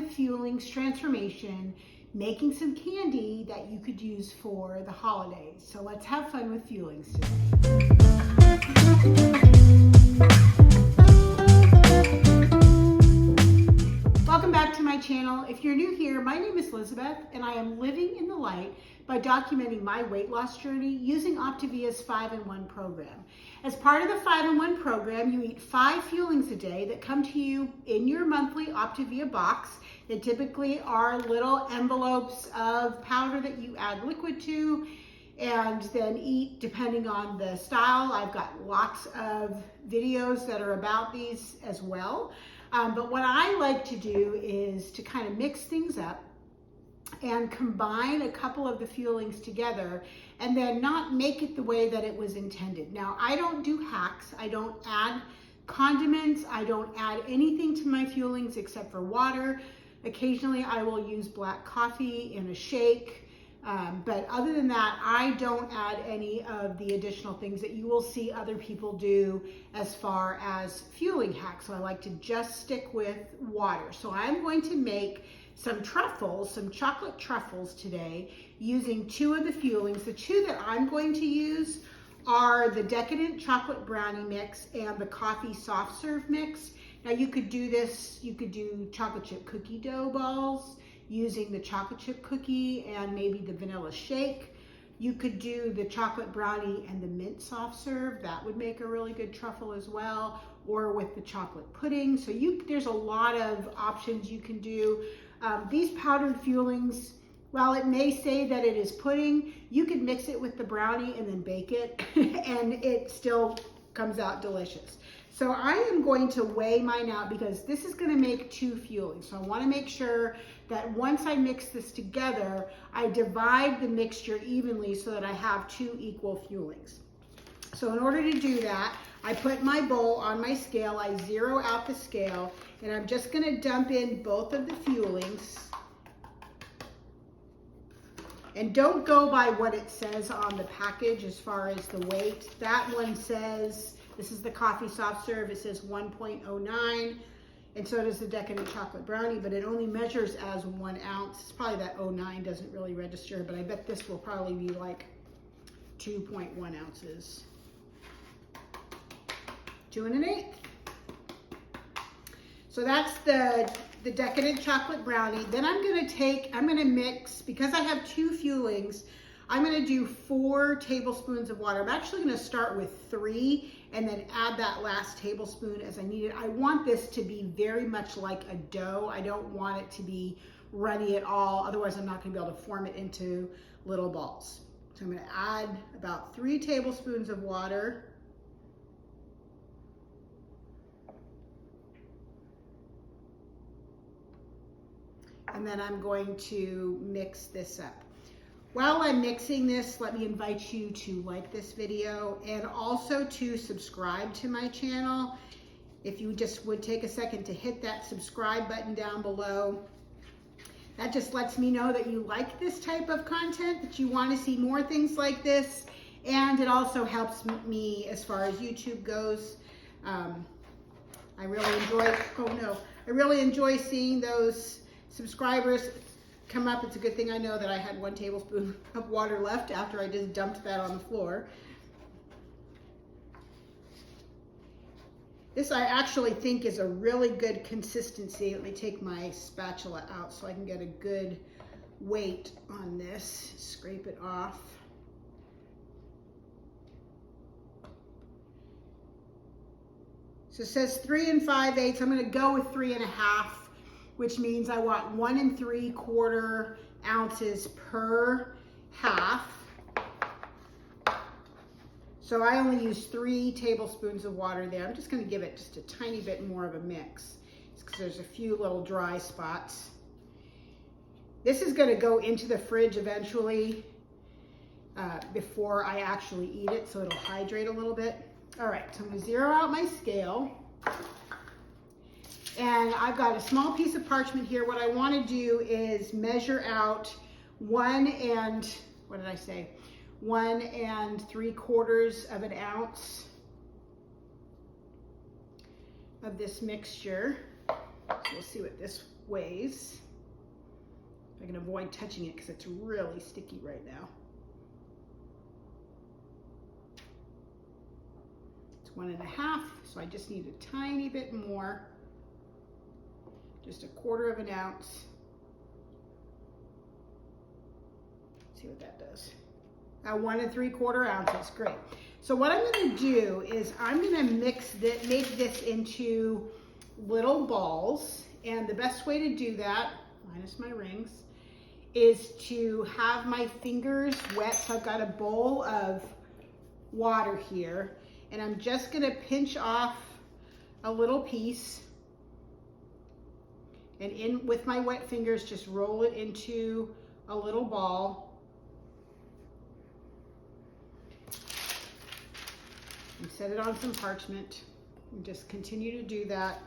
Fuelings transformation, making some candy that you could use for the holidays. So let's have fun with Fuelings today. Welcome back to my channel. If you're new here, my name is Elizabeth and I am living in the light by documenting my weight loss journey using Optavia's 5-in-1 program. As part of the 5-in-1 program, you eat 5 Fuelings a day that come to you in your monthly Optavia box. They typically are little envelopes of powder that you add liquid to and then eat depending on the style. I've got lots of videos that are about these as well. But what I like to do is to kind of mix things up and combine a couple of the Fuelings together and then not make it the way that it was intended. Now, I don't do hacks. I don't add condiments. I don't add anything to my Fuelings except for water. Occasionally, I will use black coffee in a shake. But other than that, I don't add any of the additional things that you will see other people do as far as fueling hacks. So I like to just stick with water. So I'm going to make some truffles, some chocolate truffles today using 2 of the Fuelings. The 2 that I'm going to use are the Decadent Chocolate Brownie Mix and the Coffee Soft Serve Mix. Now you could do this, you could do chocolate chip cookie dough balls using the chocolate chip cookie and maybe the vanilla shake. You could do the chocolate brownie and the mint soft serve. That would make a really good truffle as well, or with the chocolate pudding. So there's a lot of options you can do. These powdered Fuelings, while it may say that it is pudding, you could mix it with the brownie and then bake it and it still comes out delicious. So I am going to weigh mine out because this is going to make 2 Fuelings. So I want to make sure that once I mix this together, I divide the mixture evenly so that I have 2 equal Fuelings. So in order to do that, I put my bowl on my scale, I zero out the scale, and I'm just going to dump in both of the Fuelings. And don't go by what it says on the package as far as the weight. That one says, this is the Coffee Soft Serve, it says 1.09, and so does the Decadent Chocolate Brownie, but it only measures as 1 ounce. It's probably that 09 doesn't really register, but I bet this will probably be like 2.1 ounces. 2 1/8. So that's the Decadent Chocolate Brownie. Then I'm gonna mix, because I have 2 Fuelings, I'm gonna do 4 tablespoons of water. I'm actually gonna start with 3 and then add that last tablespoon as I need it. I want this to be very much like a dough. I don't want it to be runny at all. Otherwise, I'm not gonna be able to form it into little balls. So I'm gonna add about 3 tablespoons of water. And then I'm going to mix this up. While I'm mixing this, let me invite you to like this video and also to subscribe to my channel. If you just would take a second to hit that subscribe button down below. That just lets me know that you like this type of content, that you want to see more things like this, and it also helps me as far as YouTube goes. I really enjoy seeing those subscribers come up. It's a good thing I know that I had 1 tablespoon of water left after I just dumped that on the floor. This I actually think is a really good consistency. Let me take my spatula out so I can get a good weight on this. Scrape it off. So it says 3 5/8. I'm going to go with 3 1/2. Which means I want 1 3/4 ounces per half. So I only use 3 tablespoons of water there. I'm just going to give it just a tiny bit more of a mix because there's a few little dry spots. This is going to go into the fridge eventually before I actually eat it, so it'll hydrate a little bit. All right, so I'm going to zero out my scale. And I've got a small piece of parchment here. What I want to do is measure out 1 3/4 of an ounce of this mixture. So we'll see what this ways. I can avoid touching it because it's really sticky right now. It's 1.5, so I just need a tiny bit more. Just 1/4 ounce. See what that does. 1 3/4 ounces, great. So what I'm gonna do is I'm gonna make this into little balls. And the best way to do that, minus my rings, is to have my fingers wet. So I've got a bowl of water here, and I'm just gonna pinch off a little piece, and in with my wet fingers, just roll it into a little ball. And set it on some parchment, and just continue to do that.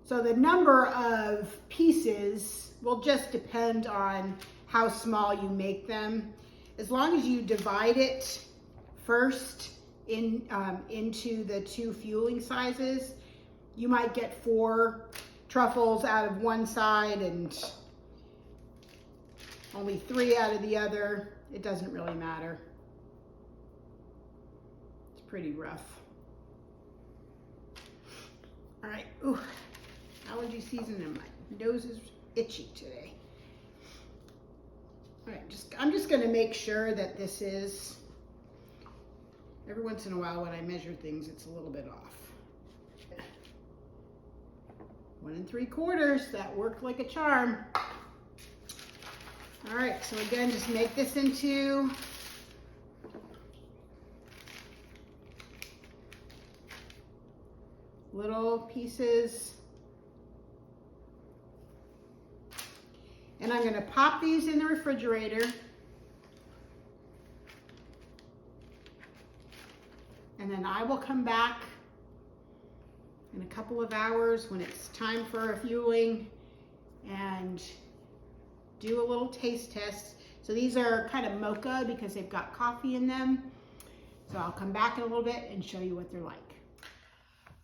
So the number of pieces will just depend on how small you make them. As long as you divide it first into the 2 fueling sizes, you might get 4 truffles out of one side and only 3 out of the other. It doesn't really matter. It's pretty rough. All right, ooh, allergy season and my nose is itchy today. All right, I'm just gonna make sure that this is, every once in a while when I measure things, it's a little bit off. 1 3/4, that worked like a charm. All right, so again, just make this into little pieces. And I'm gonna pop these in the refrigerator. And then I will come back in a couple of hours when it's time for a fueling and do a little taste test. So these are kind of mocha because they've got coffee in them. So I'll come back in a little bit and show you what they're like.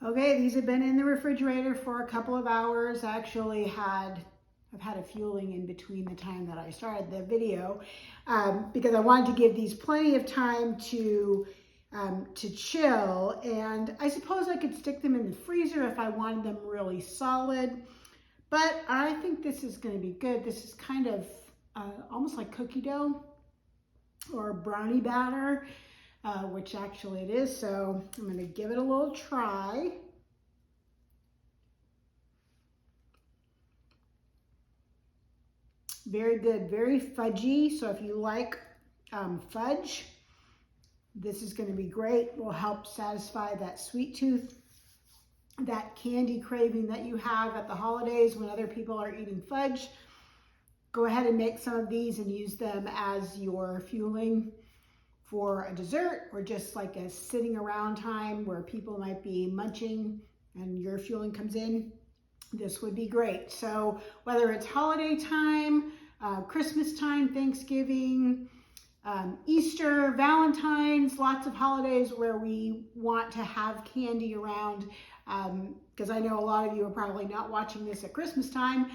Okay, these have been in the refrigerator for a couple of hours. Actually I've had a fueling in between the time that I started the video because I wanted to give these plenty of time to chill. And I suppose I could stick them in the freezer if I wanted them really solid, but I think this is going to be good. This is kind of almost like cookie dough or brownie batter, which actually it is. So I'm going to give it a little try. Very good, very fudgy. So if you like fudge, this is going to be great. Will help satisfy that sweet tooth, that candy craving that you have at the holidays when other people are eating fudge. Go ahead and make some of these and use them as your fueling for a dessert, or just like a sitting around time where people might be munching and your fueling comes in. This would be great. So whether it's holiday time, Christmas time, Thanksgiving, Easter, Valentine's, lots of holidays where we want to have candy around, because I know a lot of you are probably not watching this at Christmas time.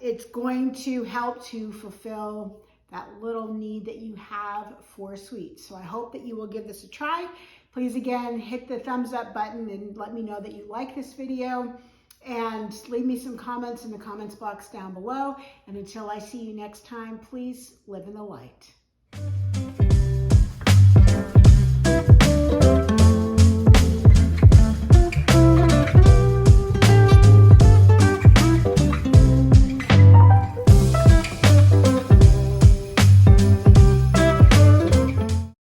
It's going to help to fulfill that little need that you have for sweets. So I hope that you will give this a try. Please again, hit the thumbs up button and let me know that you like this video, and leave me some comments in the comments box down below. And until I see you next time, please live in the light.